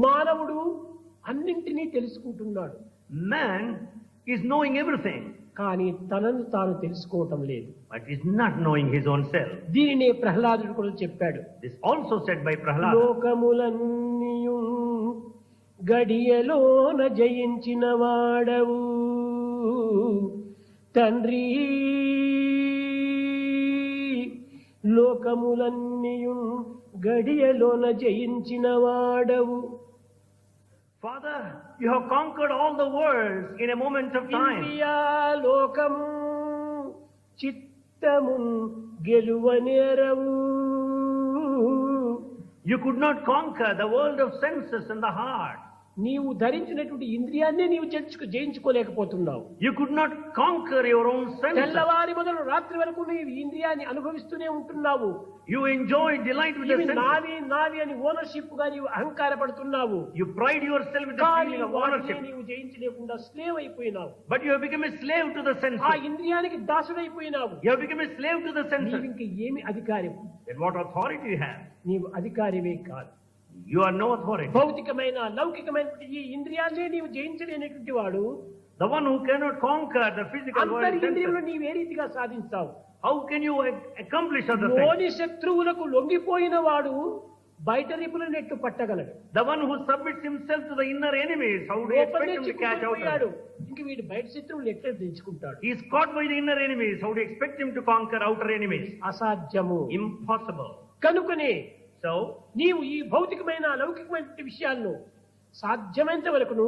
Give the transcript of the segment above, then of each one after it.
మానవుడు అన్నింటినీ తెలుసుకుంటున్నాడు. Man is knowing everything, కానీ తనను తాను తెలుసుకోవటం లేదు. but is not knowing his own self. దీనినే ప్రహ్లాదుడు కూడా చెప్పాడు. This also said by Prahlada. లోకములన్నీయు గడియలోన జయించిన వాడవు తండ్రి, లోకములన్నీయు గడియలోన జయించిన వాడవు. Father, you have conquered all the worlds in a moment of time. ఇంద్రియ లోకము చిత్తము గెలువనేరవు. You could not conquer the world of senses and the heart. నీవు ధరించినటువంటి ఇంద్రియాన్నే నీవు జయించుకోలేకపోతున్నావు. You could not conquer your own senses. తెల్లవారి మొదలు రాత్రి వరకు నీవు ఇంద్రియాన్ని అనుభవిస్తూనే ఉంటున్నావు. You enjoy delight with the senses. నావి నావి అని ఓనర్షిప్ గా నీవు అహంకారపడుతున్నావు. You pride yourself with the feeling of ownership. నీవు జయించలేకుండా slave అయిపోయినావు. But you have become a slave to the senses. ఆ ఇంద్రియానికి దాసుడైపోయినావు. You have become a slave to the senses. నీవు ఇంక ఏమి అధికారం? Then what authority you have? నీవు అధికారివే కాదు. You are no authority. భౌతికమైన లౌకికమైన ఈ ఇంద్రియాలనే నీవు జయించలేనటువంటి వాడు, the one who cannot conquer the physical world. అంతరింద్రియములను నీవు ఏ రీతిగా సాధించావు? How can you accomplish other things? లోని శత్రువులకు లొంగిపోయిన వాడు బయట రిపుల net పట్టగలడు. The one who submits himself to the inner enemies, how do you expect him to catch out? ఇంక వీడు బయట శత్రువులు ఎట్లా తెచ్చుకుంటాడు? He is caught by the inner enemies, how do you expect him to conquer outer enemies? అసాధ్యము, Impossible. కనుకనే So నీవు ఈ భౌతికమైన లౌకికమైన విషయాలను సాధ్యమైనంత వరకును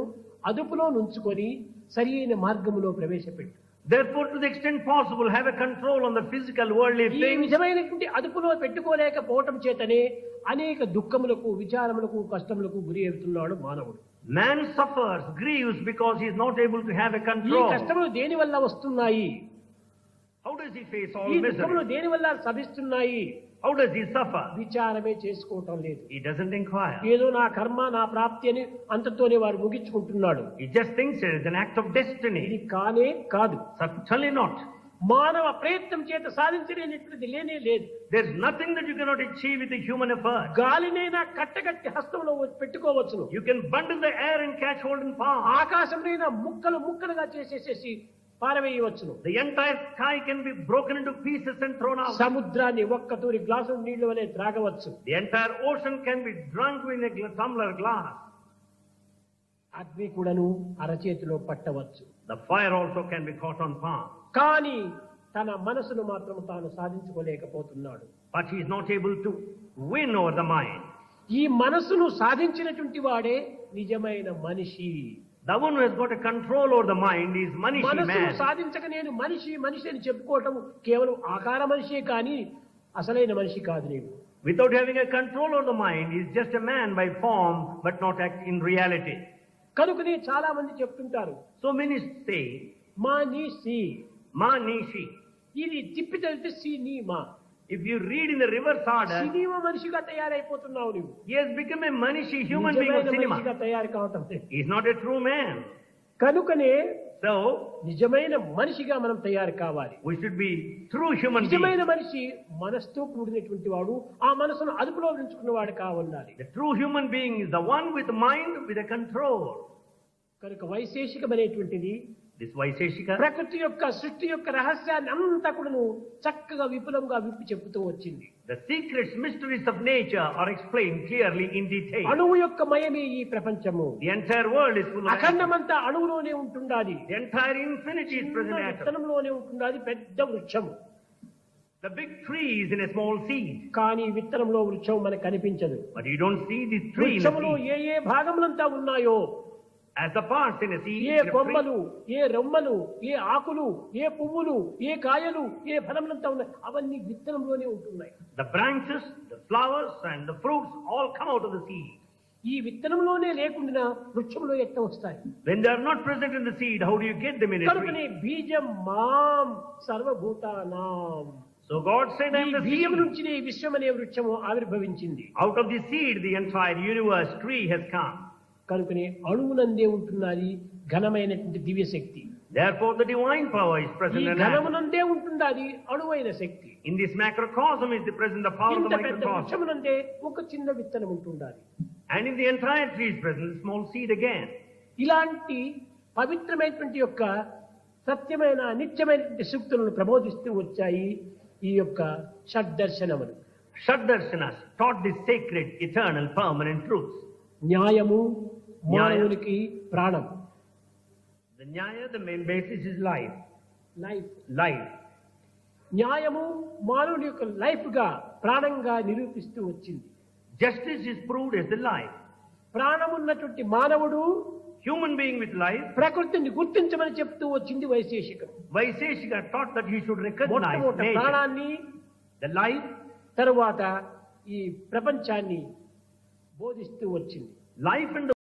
అదుపులో నుంచుకొని సరైన మార్గములో ప్రవేశపెట్టు. therefore, to the extent possible, have a control on the physical worldly ఈ things. విధమైనటువంటి అదుపులో పెట్టుకోలేకపోవటం చేతనే అనేక దుఃఖములకు, విచారములకు, కష్టములకు గురి అవుతున్నాడు మానవుడు. Man suffers, grieves because he is not able to have a ఈ control. కష్టములు దేని వల్ల వస్తున్నాయి? How does he face all ఈ దుఃఖములు misery? దేని వల్ల సభిస్తున్నాయి? How does he suffer? విచారమే చేసుకోవటం లేదు. He doesn't inquire. ఏదో నా కర్మ నా ప్రాప్తి అని అంతతోనే వారు ముగించుకుంటున్నాడు. He just thinks it is an act of ఇది destiny. కానే కాదు. Certainly not. మానవ ప్రయత్నం చేత సాధించలేనటువంటిది లేనే లేదు. There is nothing that you cannot achieve with a human effort. గాలినైనా కట్టగట్టి హస్తంలో పెట్టుకోవచ్చును. You can bundle the air and catch hold in palm. ఆకాశంనైనా ముక్కలు ముక్కలుగా చేసేసేసి పారవేయవచ్చును. The entire sky can be broken into pieces and thrown out. సముద్రాన్ని ఒక్కతూరి glass నీళ్లు వలె త్రాగవచ్చు. The entire ocean can be drunk in a tumbler glass. అగ్ని కూడాను అరచేతిలో పట్టవచ్చు. The fire also can be caught on palm. కానీ తన మనసును మాత్రం తాను సాధించుకోలేకపోతున్నాడు. But he is not able to win over the mind. ఈ మనసును సాధించినటువంటి వాడే నిజమైన మనిషి. The one who has got a control over the mind is Manishi మనసును man. సాధించక నేను మనిషి మనిషి అని చెప్పుకోవటం కేవలం ఆకార మనిషే కానీ అసలైన మనిషి కాదు. నీవు Without having a control over the mind, he is just a man by form, but not act in reality. కనుకనే చాలా మంది చెప్తుంటారు So many say, మానిసి. Manishi. ఇది తిప్పి తలితే cinema. If you read in the reverse order, cinema మనిషిగా తయారైపోతున్నావు నువ్వు. he has become a Manishi human being of నిజమైన మనిషిగా cinema. తయారు కావటం లేదు. He is not a true man. కనుకనే So, నిజమైన మనిషిగా మనం తయారు కావాలి. we should be true human beings. నిజమైన మనిషి మనసుతో కూడినటువంటి వాడు, ఆ మనసును అదుపులో ఉంచుకున్నవాడు కావాలి. The true human being is the one with mind, with a control. కనుక వైశేషికమైనటువంటిది This Vaiseshika, ప్రకృతి యొక్క సృష్టి యొక్క రహస్యాన్ని అంతా కూడాను చక్కగా విపులంగా విప్పి చెప్పుతూ వచ్చింది. the secrets, mysteries of nature are explained clearly in detail. అణువు యొక్క మయమే ఈ ప్రపంచము. The entire world is full of atoms. అఖండమంతా అణువులోనే ఉంటుండాలి. The entire infinity is present in atoms. విత్తనంలోనే ఉంటుండాలి పెద్ద వృక్షము. The big tree is in a small seed. కానీ విత్తనంలో వృక్షం మనకు కనిపించదు. But you don't see this tree in a వృక్షములో seed. ఏ భాగములంతా ఉన్నాయో, As the parts in a seed, A in a tree, కొమ్మలు, ఏ రొమ్మలు, ఏ ఆకులు, ఏ పువ్వులు, ఏ కాయలు, ఏ ఫలములంతా ఉన్నాయి, అవన్నీ విత్తనంలోనే ఉంటున్నాయి. the branches, the flowers and the fruits all come out of the seed. ఈ విత్తనంలోనే లేకుండా వృక్షంలో ఎట్లా వస్తాయి? When they are not present in the seed, how do you get them in a కనుకనే tree? బీజం మాం సర్వభూతానాం. So God said, I am the బీజం seed. నుంచి ఈ విశ్వం అనే వృక్షము ఆవిర్భవించింది. Out of the seed, the entire universe tree has come. కనుకనే అణువునందే ఉంటున్నది ఘనమైనటువంటి దివ్య శక్తి. Therefore, the divine power is ఈ present in atom. ఘనమునందే ఉంటున్నది అణువైన శక్తి. In this macrocosm is the present the power of ఇంత the పెద్ద microcosm. వృక్షమునందే ఒక చిన్న విత్తనం ఉంటుండాలి. And in the entire tree is present, the small seed again. ఇలాంటి పవిత్రమైనటువంటి యొక్క సత్యమైన నిత్యమైనటువంటి సూక్తులను ప్రబోధిస్తూ వచ్చాయి ఈ యొక్క షడ్దర్శనములు. Shaddarshanas taught the sacred, eternal, permanent truths. న్యాయము మానవునికి ప్రాణం. The Nyaya, the main basis is life. Life. న్యాయము మానవుని యొక్క లైఫ్ గా ప్రాణంగా నిరూపిస్తూ వచ్చింది. Justice is proved as the life. ప్రాణమున్నటువంటి మానవుడు Human being with life. ప్రకృతిని గుర్తించమని చెప్తూ వచ్చింది వైశేషికం. Vaisheshika taught that he should recognize nature, ప్రాణాన్ని, the life, తరువాత ఈ ప్రపంచాన్ని బోధిస్తూ వచ్చింది. life and the